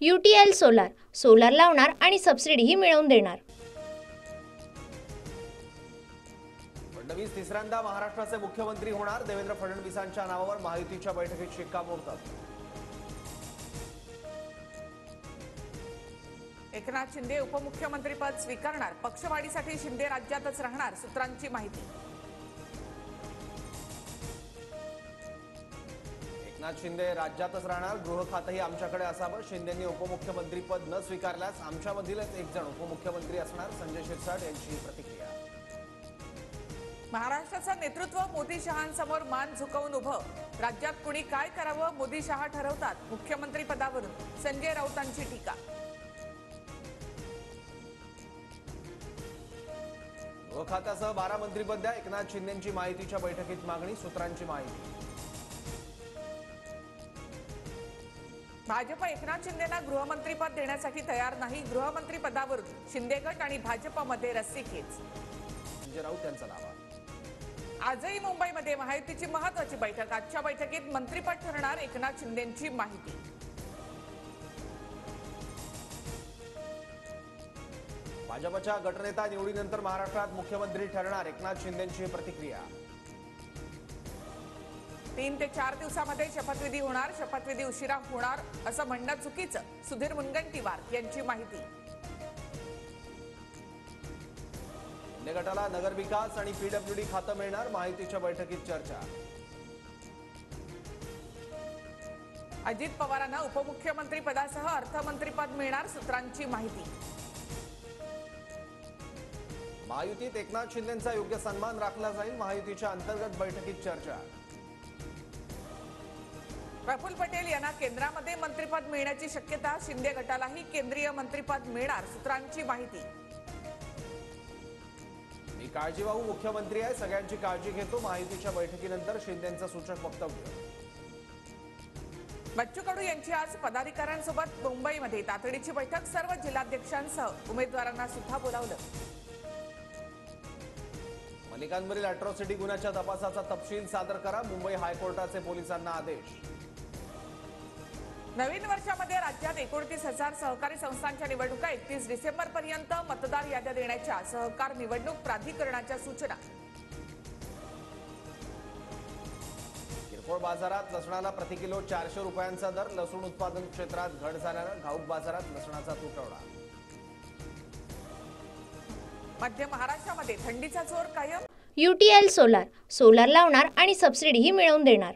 UTL solar, solar लावणार आणि सबसिडीही मिळवून देणार। फडणवीस तिसऱ्यांदा महाराष्ट्राचे मुख्यमंत्री होणार, देवेंद्र फडणवीसांच्या नावावर महायुतीच्या बैठकीत शिक्कामोर्तब। एकनाथ शिंदे उपमुख्यमंत्रीपद स्वीकारणार, पक्षवाढीसाठी शिंदे राज्यातच राहणार, सूत्रांची माहिती। एकनाथ शिंदे राज्यातच राहणार, गृह खातेही आमच्याकडे असावं। शिंदेंनी उपमुख्यमंत्रीपद न स्वीकारल्यास आमच्यामधीलच एक जण उपमुख्यमंत्री असणार, संजय शिरसाट यांची प्रतिक्रिया। महाराष्ट्राचं नेतृत्व मोदी शहांसमोर मान झुकवून उभं, राज्यात कुणी काय करावं मोदी शहा ठरवतात, मुख्यमंत्री पदावरून संजय राऊतांची टीका। गृह खात्यासह 12 मंत्रीपद द्या, एकनाथ शिंदेंची माहितीच्या बैठकीत मागणी, सूत्रांची माहिती। भाजप एकनाथ शिंदेंना गृहमंत्रीपद देण्यासाठी तयार नाही, गृहमंत्री पदावरून शिंदे गट आणि भाजपमध्ये रस्सीखेच, संजय राऊत यांचा दावा। आजही मुंबईमध्ये महायुतीची महत्त्वाची बैठक, आजच्या बैठकीत मंत्रिपद ठरणार, एकनाथ शिंदेंची माहिती। भाजपच्या गटनेता निवडीनंतर महाराष्ट्रात मुख्यमंत्री ठरणार, एकनाथ शिंदेंची प्रतिक्रिया। 3 ते 4 दिवसांमध्ये शपथविधी होणार, शपथविधी उशिरा होणार असं म्हणणं चुकीचं, सुधीर मुनगंटीवार यांची माहिती। शिंदे गटाला नगरविकास आणि PWD खातं मिळणार, महायुतीच्या बैठकीत चर्चा। अजित पवारांना उपमुख्यमंत्री पदासह अर्थमंत्रीपद मिळणार, सूत्रांची माहिती। महायुतीत एकनाथ शिंदेंचा योग्य सन्मान राखला जाईल, महायुतीच्या अंतर्गत बैठकीत चर्चा। प्रफुल्ल पटेल यांना केंद्रामध्ये मंत्रिपद मिळण्याची शक्यता, शिंदे गटालाही केंद्रीय मंत्रिपद मिळणार, सूत्रांची माहिती। मी काळजीवाहू मुख्यमंत्री आहे, सगळ्यांची काळजी घेतो, महायुतीच्या बैठकीनंतर शिंदेंचं सूचक वक्तव्य। बच्चू कडू यांची आज पदाधिकाऱ्यांसोबत मुंबईमध्ये तातडीची बैठक, सर्व जिल्हाध्यक्षांसह उमेदवारांना सुद्धा बोलावलं। मलिकांवरील अॅट्रॉसिटी गुन्ह्याच्या तपासाचा तपशील सादर करा, मुंबई हायकोर्टाचे पोलिसांना आदेश। नवीन वर्षामध्ये राज्यात 29,000 सहकारी संस्थांच्या निवडणुका, 31 डिसेंबर पर्यंत मतदार याद्या देण्याच्या सहकार निवडणूक प्राधिकरणाच्या सूचना। किरकोळ बाजारात लसणाला प्रति किलो 400 रुपयांचा दर, लसूण उत्पादन क्षेत्रात घट झाल्यानं घाऊक बाजारात लसणाचा तुटवडा। मध्य महाराष्ट्रामध्ये थंडीचा जोर कायम, UTL सोलार, सोलार लावणार आणि सबसिडीही मिळवून देणार।